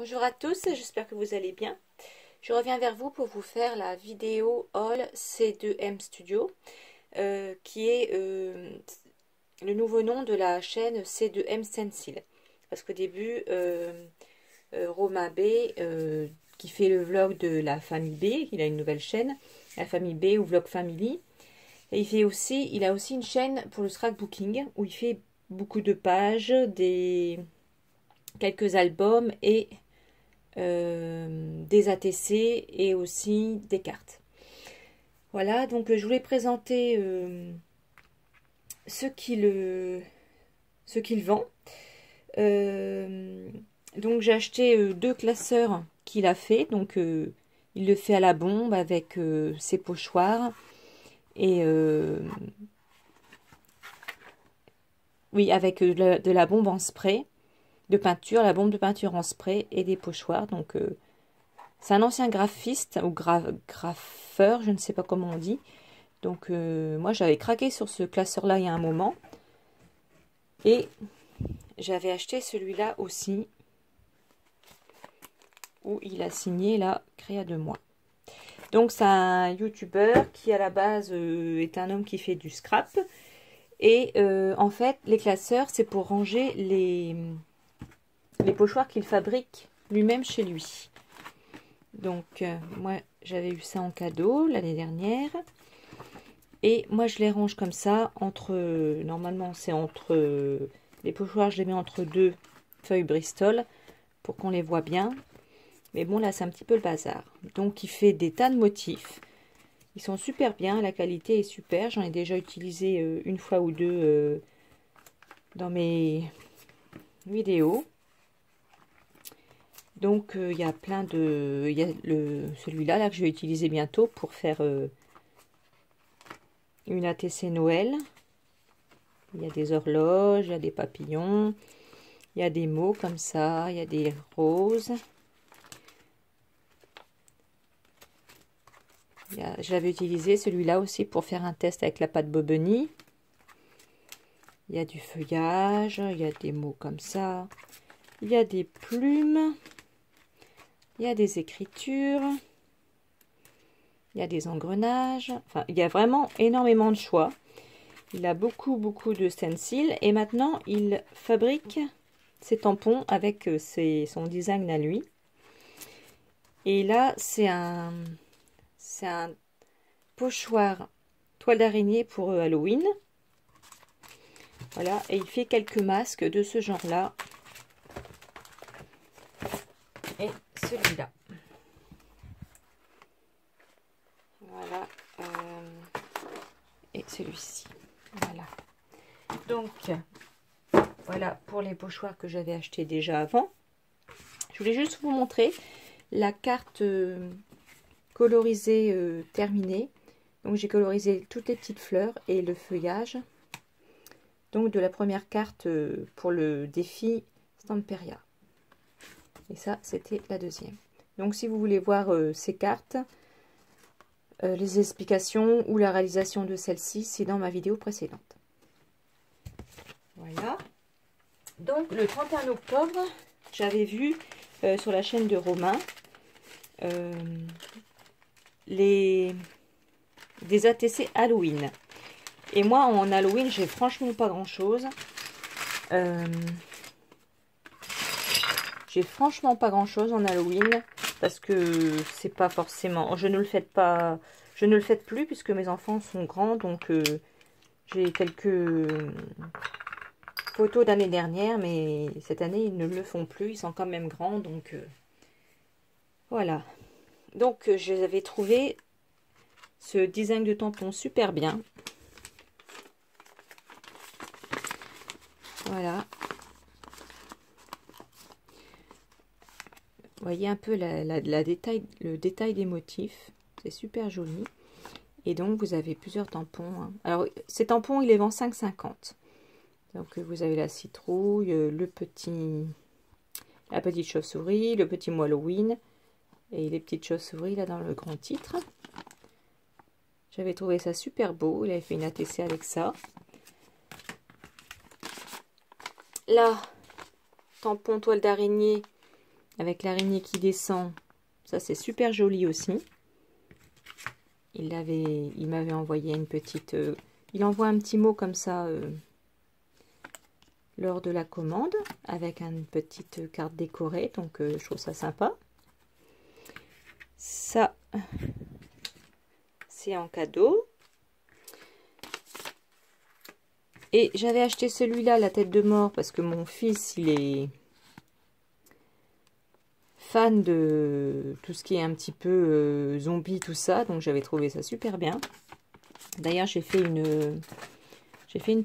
Bonjour à tous, j'espère que vous allez bien. Je reviens vers vous pour vous faire la vidéo haul C2M Studio, qui est le nouveau nom de la chaîne C2M Stencil. Parce qu'au début, Romain B, qui fait le vlog de la famille B, il a une nouvelle chaîne, la famille B ou Vlog Family. Et il a aussi une chaîne pour le scrapbooking, où il fait beaucoup de pages, quelques albums et des ATC et aussi des cartes. Voilà, donc je voulais présenter ce qu'il vend. Donc j'ai acheté 2 classeurs qu'il a fait. Donc il le fait à la bombe avec ses pochoirs et oui, avec de la bombe en spray de peinture, la bombe de peinture en spray et des pochoirs. Donc c'est un ancien graphiste ou graffeur, je ne sais pas comment on dit. Donc moi j'avais craqué sur ce classeur là il y a un moment et j'avais acheté celui-là aussi où il a signé là, créé à 2 mois. Donc c'est un youtubeur qui à la base est un homme qui fait du scrap et en fait les classeurs c'est pour ranger les pochoirs qu'il fabrique lui-même chez lui. Donc moi j'avais eu ça en cadeau l'année dernière et moi je les range comme ça entre normalement c'est entre les pochoirs, je les mets entre 2 feuilles Bristol pour qu'on les voit bien, mais bon là c'est un petit peu le bazar. Donc il fait des tas de motifs, ils sont super bien, la qualité est super, j'en ai déjà utilisé une fois ou deux dans mes vidéos. Donc il y a plein de... Il y a celui-là là, que je vais utiliser bientôt pour faire une ATC Noël. Il y a des horloges, il y a des papillons, il y a des mots comme ça, il y a des roses. J'avais utilisé celui-là aussi pour faire un test avec la pâte Bobigny. Il y a du feuillage, il y a des mots comme ça, il y a des plumes. Il y a des écritures, il y a des engrenages, enfin il y a vraiment énormément de choix. Il a beaucoup de stencils et maintenant il fabrique ses tampons avec son design à lui. Et là c'est un pochoir toile d'araignée pour Halloween. Voilà, et il fait quelques masques de ce genre là. Et celui-là. Voilà. Et celui-ci. Voilà. Donc, voilà pour les pochoirs que j'avais acheté déjà avant. Je voulais juste vous montrer la carte colorisée terminée. Donc, j'ai colorisé toutes les petites fleurs et le feuillage. Donc, de la première carte pour le défi Stamperia. Et ça, c'était la deuxième. Donc, si vous voulez voir ces cartes, les explications ou la réalisation de celle-ci, c'est dans ma vidéo précédente. Voilà. Donc, le 31 octobre, j'avais vu sur la chaîne de Romain des ATC Halloween. Et moi, en Halloween, j'ai franchement pas grand-chose. J'ai franchement pas grand chose en Halloween parce que c'est pas forcément, je ne le fais plus puisque mes enfants sont grands, donc j'ai quelques photos d'année dernière, mais cette année ils ne le font plus, ils sont quand même grands, donc voilà. Donc j'avais trouvé ce design de tampon super bien. Voilà. Vous voyez un peu le détail des motifs. C'est super joli. Et donc, vous avez plusieurs tampons. Hein. Alors, ces tampons, il les vend 5,50. Donc, vous avez la citrouille, la petite chauve-souris, le petit mot Halloween. Et les petites chauves-souris, là, dans le grand titre. J'avais trouvé ça super beau. Il avait fait une ATC avec ça. Là, tampon toile d'araignée avec l'araignée qui descend. Ça, c'est super joli aussi. Il m'avait envoyé une petite... il envoie un petit mot comme ça lors de la commande, avec une petite carte décorée. Donc, je trouve ça sympa. Ça, c'est en cadeau. Et j'avais acheté celui-là, la tête de mort, parce que mon fils, il est fan de tout ce qui est un petit peu zombie, tout ça. Donc j'avais trouvé ça super bien. D'ailleurs, j'ai fait une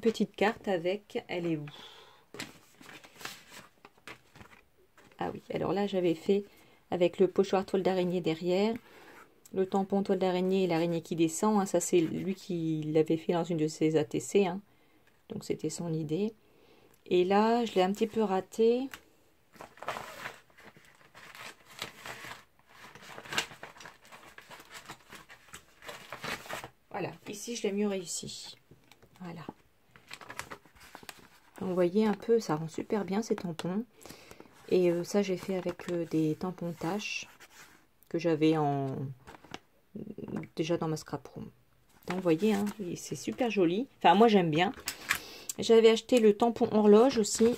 petite carte avec... Elle est où? Ah oui, alors là, j'avais fait avec le pochoir toile d'araignée derrière, le tampon toile d'araignée et l'araignée qui descend. Hein, ça, c'est lui qui l'avait fait dans une de ses ATC. Hein. Donc c'était son idée. Et là, je l'ai un petit peu raté. Voilà, ici je l'ai mieux réussi. Voilà. Donc, vous voyez un peu, ça rend super bien ces tampons. Et ça, j'ai fait avec des tampons taches que j'avais déjà dans ma scrap room. Donc vous voyez, hein, c'est super joli. Enfin, moi j'aime bien. J'avais acheté le tampon horloge aussi.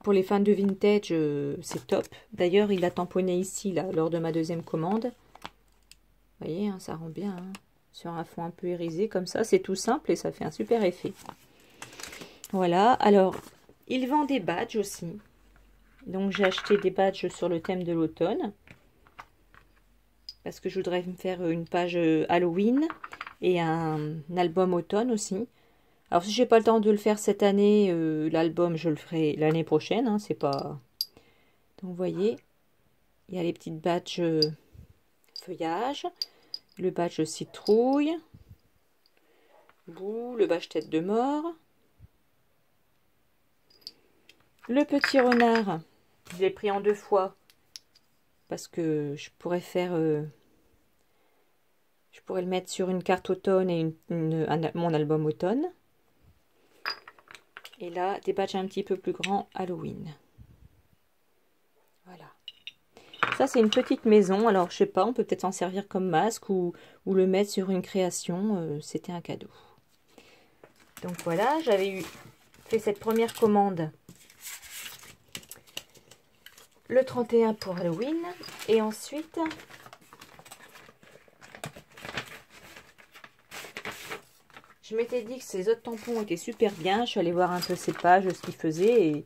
Pour les fans de vintage, c'est top. D'ailleurs, il a tamponné ici, là, lors de ma deuxième commande. Vous voyez, hein, ça rend bien. Hein, sur un fond un peu irisé, comme ça. C'est tout simple et ça fait un super effet. Voilà. Alors, il vend des badges aussi. Donc, j'ai acheté des badges sur le thème de l'automne. Parce que je voudrais me faire une page Halloween et un album automne aussi. Alors si j'ai pas le temps de le faire cette année, l'album je le ferai l'année prochaine. Hein, c'est pas. Donc vous voyez, il y a les petites badges feuillage, le badge citrouille, le badge tête de mort, le petit renard. Je l'ai pris en 2 fois parce que je pourrais faire. Je pourrais le mettre sur une carte automne et mon album automne. Et là, des badges un petit peu plus grands Halloween. Voilà. Ça, c'est une petite maison. Alors, je sais pas, on peut peut-être s'en servir comme masque ou le mettre sur une création. C'était un cadeau. Donc voilà, j'avais fait cette première commande le 31 pour Halloween. Et ensuite... je m'étais dit que ces autres tampons étaient super bien. Je suis allée voir un peu ces pages, ce qu'ils faisaient. Et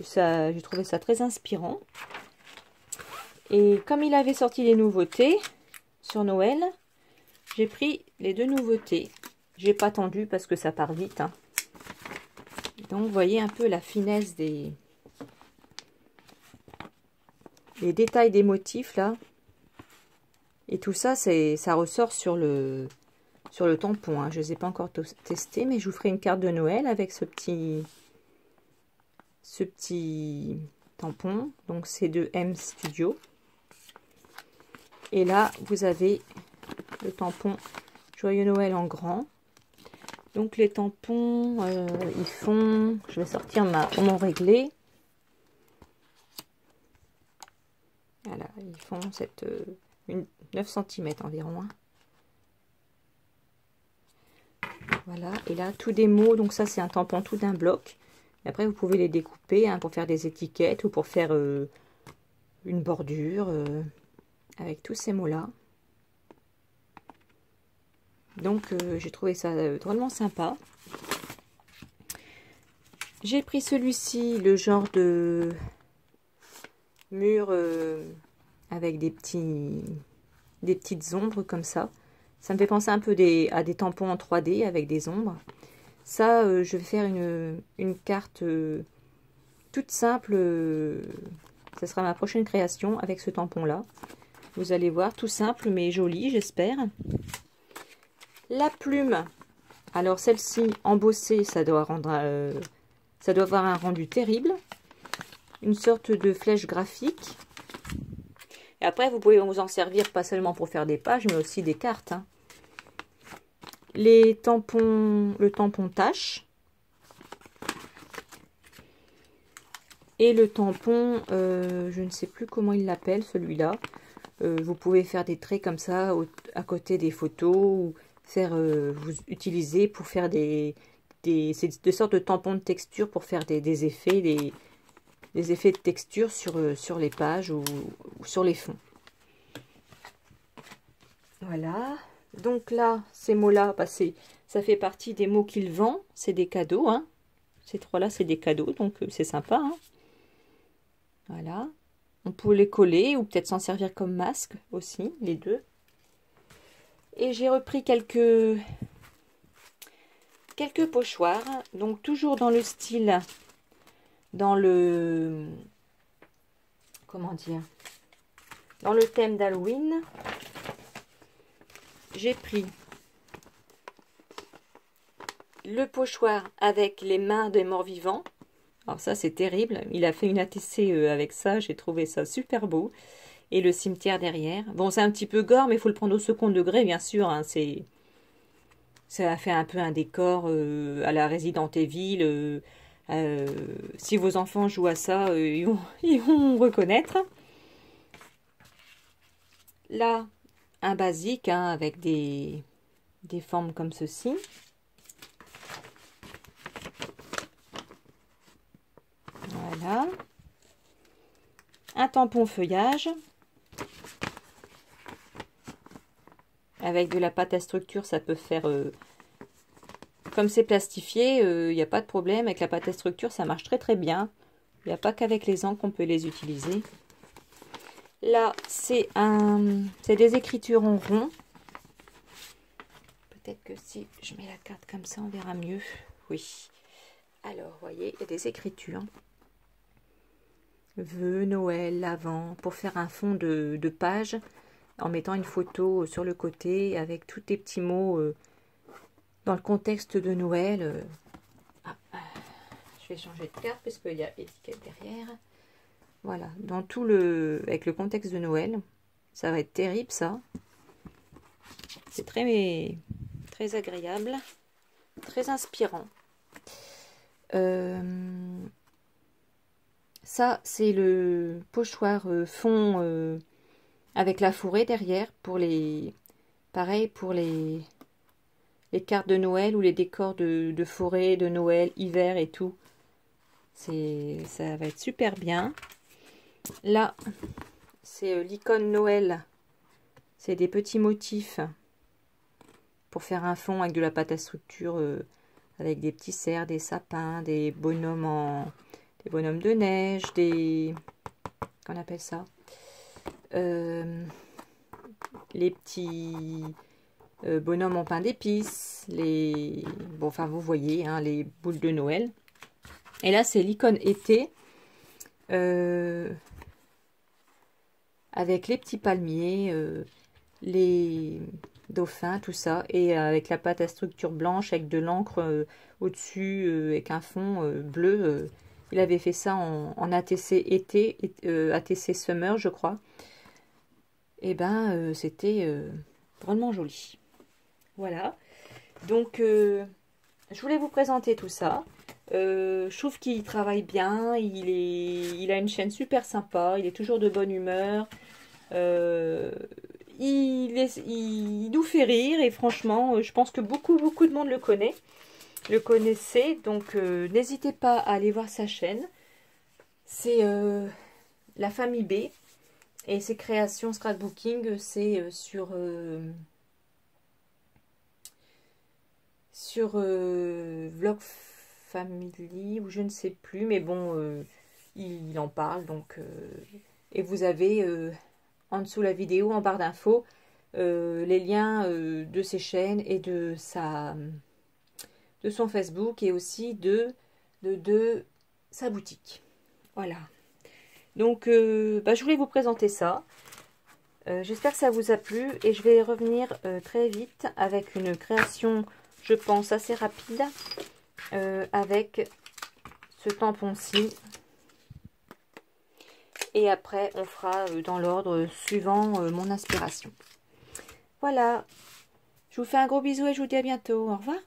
ça, j'ai trouvé ça très inspirant. Et comme il avait sorti les nouveautés sur Noël, j'ai pris les 2 nouveautés. J'ai pas attendu parce que ça part vite. Hein. Donc, vous voyez un peu la finesse des détails des motifs là. Et tout ça, ça ressort sur le tampon. Hein. Je ne les ai pas encore testés, mais je vous ferai une carte de Noël avec ce petit tampon. Donc, c'est de M Studio. Et là, vous avez le tampon Joyeux Noël en grand. Donc, les tampons, ils font... Je vais sortir mon réglé. Voilà, ils font 9 cm environ. Hein. Voilà, et là, tout des mots. Donc, ça, c'est un tampon tout d'un bloc. Et après, vous pouvez les découper hein, pour faire des étiquettes ou pour faire une bordure avec tous ces mots-là. Donc, j'ai trouvé ça drôlement sympa. J'ai pris celui-ci, le genre de mur avec des petites ombres comme ça. Ça me fait penser un peu à des tampons en 3D avec des ombres. Ça, je vais faire une carte toute simple. Ça sera ma prochaine création avec ce tampon-là. Vous allez voir, tout simple mais joli, j'espère. La plume, alors celle-ci embossée, ça doit avoir un rendu terrible. Une sorte de flèche graphique. Et après, vous pouvez vous en servir pas seulement pour faire des pages, mais aussi des cartes. Hein. Le tampon tache. Et le tampon, je ne sais plus comment il l'appelle celui-là. Vous pouvez faire des traits comme ça à côté des photos ou faire, vous utiliser pour faire c'est des sortes de tampons de texture pour faire des effets, des effets de texture sur les pages ou sur les fonds. Voilà. Donc là, ces mots-là, bah, ça fait partie des mots qu'il vend. C'est des cadeaux, hein. Ces trois-là, c'est des cadeaux, donc c'est sympa, hein. Voilà. On peut les coller ou peut-être s'en servir comme masque aussi, les deux. Et j'ai repris quelques pochoirs, donc toujours dans le style, comment dire, dans le thème d'Halloween. J'ai pris le pochoir avec les mains des morts vivants. Alors ça, c'est terrible. Il a fait une ATC avec ça. J'ai trouvé ça super beau. Et le cimetière derrière. Bon, c'est un petit peu gore, mais il faut le prendre au second degré, bien sûr. Hein. Ça a fait un peu un décor à la Resident Evil. Si vos enfants jouent à ça, ils vont reconnaître. Là, un basique hein, avec des formes comme ceci. Voilà. Un tampon feuillage. Avec de la pâte à structure, ça peut faire... comme c'est plastifié, il n'y a pas de problème. Avec la pâte à structure, ça marche très très bien. Il n'y a pas qu'avec les encres qu'on peut les utiliser. Là, c'est des écritures en rond. Peut-être que si je mets la carte comme ça, on verra mieux. Oui. Alors, vous voyez, il y a des écritures. Vœux, Noël, l'Avent, pour faire un fond de page en mettant une photo sur le côté avec tous les petits mots dans le contexte de Noël. Je vais changer de carte puisqu'il y a l'étiquette derrière. Voilà, dans tout avec le contexte de Noël. Ça va être terrible ça. C'est très agréable, très inspirant. Ça, c'est le pochoir fond avec la fourrée derrière pour pareil pour les cartes de Noël ou les décors de forêt, de Noël, hiver et tout. Ça va être super bien. Là, c'est l'icône Noël. C'est des petits motifs pour faire un fond avec de la pâte à structure, avec des petits cerfs, des sapins, des bonhommes de neige, qu'on appelle ça, les petits bonhommes en pain d'épices, bon, enfin vous voyez, hein, les boules de Noël. Et là c'est l'icône été, avec les petits palmiers, les dauphins, tout ça, et avec la pâte à structure blanche, avec de l'encre au-dessus, avec un fond bleu. Il avait fait ça en ATC été, ATC Summer, je crois. Et ben, c'était vraiment joli. Voilà. Donc, je voulais vous présenter tout ça. Je trouve qu'il travaille bien. Il a une chaîne super sympa. Il est toujours de bonne humeur. Il nous fait rire. Et franchement, je pense que beaucoup de monde le connaissait. Donc, n'hésitez pas à aller voir sa chaîne. C'est La Famille B. Et ses créations scrapbooking, c'est sur Vlog Family ou je ne sais plus, mais bon, il en parle. Donc, et vous avez en dessous la vidéo, en barre d'infos, les liens de ses chaînes et de son Facebook et aussi de sa boutique. Voilà. Donc, je voulais vous présenter ça. J'espère que ça vous a plu et je vais revenir très vite avec une création, je pense, assez rapide avec ce tampon-ci. Et après, on fera dans l'ordre suivant mon inspiration. Voilà. Je vous fais un gros bisou et je vous dis à bientôt. Au revoir.